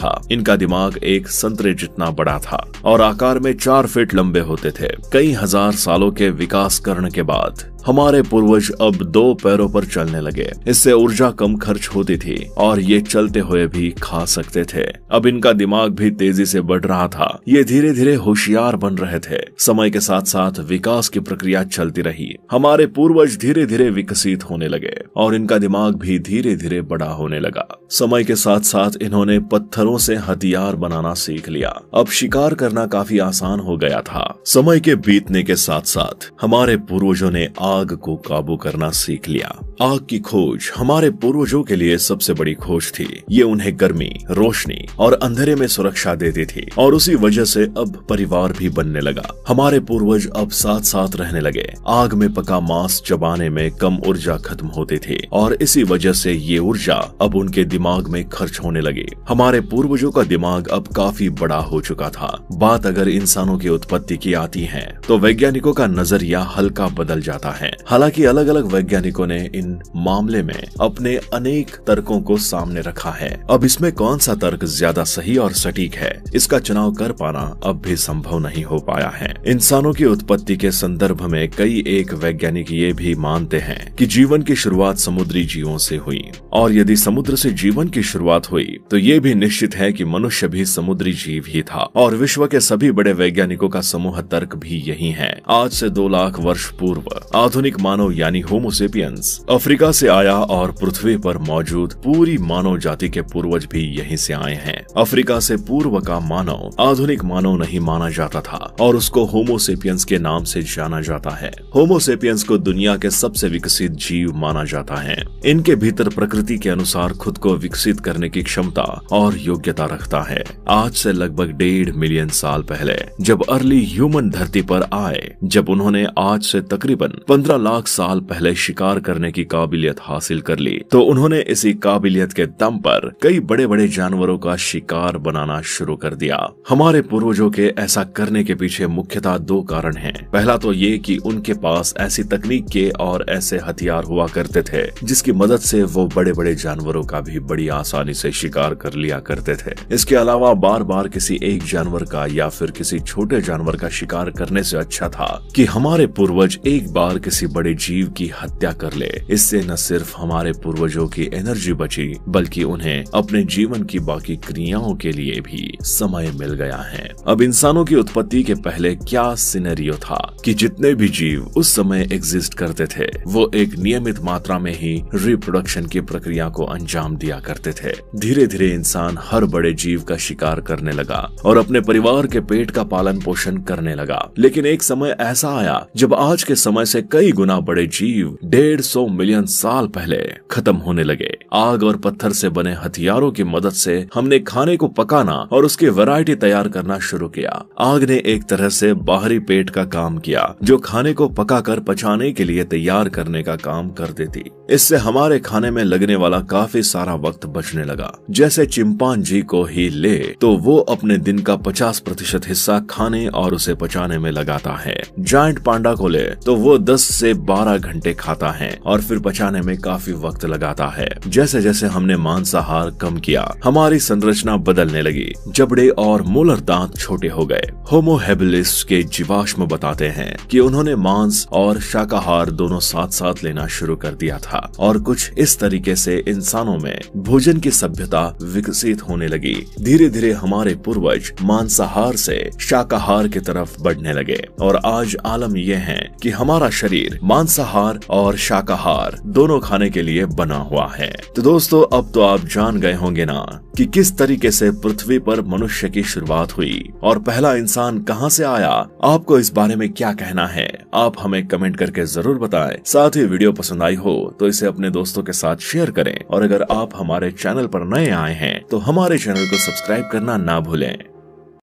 था। इनका दिमाग एक संतरे जितना बड़ा था और आकार में 4 फीट लंबे होते थे। कई हजार सालों के विकास करने के बाद हमारे पूर्वज अब 2 पैरों पर चलने लगे। इससे ऊर्जा कम खर्च होती थी और ये चलते हुए भी खा सकते थे। अब इनका दिमाग भी तेजी से बढ़ रहा था। ये धीरे धीरे होशियार बन रहे थे। समय के साथ साथ विकास की प्रक्रिया चलती रही। हमारे पूर्वज धीरे धीरे विकसित होने लगे और इनका दिमाग भी धीरे धीरे बड़ा होने लगा। समय के साथ साथ इन्होंने पत्थरों से हथियार बनाना सीख लिया। अब शिकार करना काफी आसान हो गया था। समय के बीतने के साथ साथ हमारे पूर्वजों ने आग को काबू करना सीख लिया। आग की खोज हमारे पूर्वजों के लिए सबसे बड़ी खोज थी। ये उन्हें गर्मी, रोशनी और अंधेरे में सुरक्षा देती थी और उसी वजह से अब परिवार भी बनने लगा। हमारे पूर्वज अब साथ साथ रहने लगे। आग में पका मांस चबाने में कम ऊर्जा खत्म होती थी और इसी वजह से ये ऊर्जा अब उनके दिमाग में खर्च होने लगी। हमारे पूर्वजों का दिमाग अब काफी बड़ा हो चुका था। बात अगर इंसानों की उत्पत्ति की आती है तो वैज्ञानिकों का नजरिया हल्का बदल जाता है। हालांकि अलग अलग वैज्ञानिकों ने इन मामले में अपने अनेक तर्कों को सामने रखा है। अब इसमें कौन सा तर्क ज्यादा सही और सटीक है, इसका चुनाव कर पाना अब भी संभव नहीं हो पाया है। इंसानों की उत्पत्ति के संदर्भ में कई एक वैज्ञानिक ये भी मानते हैं कि जीवन की शुरुआत समुद्री जीवों से हुई और यदि समुद्र से जीवन की शुरुआत हुई तो ये भी निश्चित है कि मनुष्य भी समुद्री जीव ही था। और विश्व के सभी बड़े वैज्ञानिकों का समूह तर्क भी यही है। आज से 2 लाख वर्ष पूर्व आधुनिक मानव यानी होमोसेपियंस अफ्रीका से आया और पृथ्वी पर मौजूद पूरी मानव जाति के पूर्वज भी यहीं से आए हैं। अफ्रीका से पूर्व का मानव आधुनिक मानव नहीं माना जाता था और उसको होमोसेपियंस के नाम से जाना जाता है। होमोसेपियंस को दुनिया के सबसे विकसित जीव माना जाता है। इनके भीतर प्रकृति के अनुसार खुद को विकसित करने की क्षमता और योग्यता रखता है। आज से लगभग 1.5 मिलियन साल पहले जब अर्ली ह्यूमन धरती पर आए, जब उन्होंने आज से तकरीबन 15 लाख साल पहले शिकार करने की काबिलियत हासिल कर ली, तो उन्होंने इसी काबिलियत के दम पर कई बड़े बड़े जानवरों का शिकार बनाना शुरू कर दिया। हमारे पूर्वजों के ऐसा करने के पीछे मुख्यतः 2 कारण हैं। पहला तो ये कि उनके पास ऐसी तकनीक के और ऐसे हथियार हुआ करते थे जिसकी मदद से वो बड़े बड़े जानवरों का भी बड़ी आसानी से शिकार कर लिया करते थे। इसके अलावा बार बार किसी एक जानवर का या फिर किसी छोटे जानवर का शिकार करने से अच्छा था कि हमारे पूर्वज एक बार किसी बड़े जीव की हत्या कर ले। इससे न सिर्फ हमारे पूर्वजों की एनर्जी बची बल्कि उन्हें अपने जीवन की बाकी क्रियाओं के लिए भी समय मिल गया है। अब इंसानों की उत्पत्ति के पहले क्या सिनेरियो था कि जितने भी जीव उस समय एग्जिस्ट करते थे वो एक नियमित मात्रा में ही रिप्रोडक्शन की प्रक्रिया को अंजाम दिया करते थे। धीरे धीरे इंसान हर बड़े जीव का शिकार करने लगा और अपने परिवार के पेट का पालन पोषण करने लगा। लेकिन एक समय ऐसा आया जब आज के समय से कई गुना बड़े जीव 150 मिलियन साल पहले खत्म होने लगे। आग और पत्थर से बने हथियारों की मदद से हमने खाने को पकाना और उसकी वैरायटी तैयार करना शुरू किया। आग ने एक तरह से बाहरी पेट का काम किया जो खाने को पकाकर पचाने के लिए तैयार करने का काम कर देती। इससे हमारे खाने में लगने वाला काफी सारा वक्त बचने लगा। जैसे चिंपांजी को ही ले तो वो अपने दिन का 50% हिस्सा खाने और उसे पचाने में लगाता है। जायंट पांडा को ले तो वो 10 से 12 घंटे खाता है और फिर पचाने में काफी वक्त लगाता है। जैसे जैसे हमने मांसाहार कम किया हमारी संरचना बदलने लगी। जबड़े और मोलर दांत छोटे हो गए। होमो हैबिलिस के जीवाश्म बताते हैं कि उन्होंने मांस और शाकाहार दोनों साथ साथ लेना शुरू कर दिया था और कुछ इस तरीके से इंसानों में भोजन की सभ्यता विकसित होने लगी। धीरे धीरे हमारे पूर्वज मांसाहार से शाकाहार की तरफ बढ़ने लगे और आज आलम यह है कि हमारा शरीर मांसाहार और शाकाहार दोनों खाने के लिए बना हुआ है। तो दोस्तों अब तो आप जान गए होंगे ना कि किस तरीके से पृथ्वी पर मनुष्य की शुरुआत हुई और पहला इंसान कहां से आया। आपको इस बारे में क्या कहना है आप हमें कमेंट करके जरूर बताएं। साथ ही वीडियो पसंद आई हो तो इसे अपने दोस्तों के साथ शेयर करें और अगर आप हमारे चैनल पर नए आए हैं तो हमारे चैनल को सब्सक्राइब करना ना भूलें।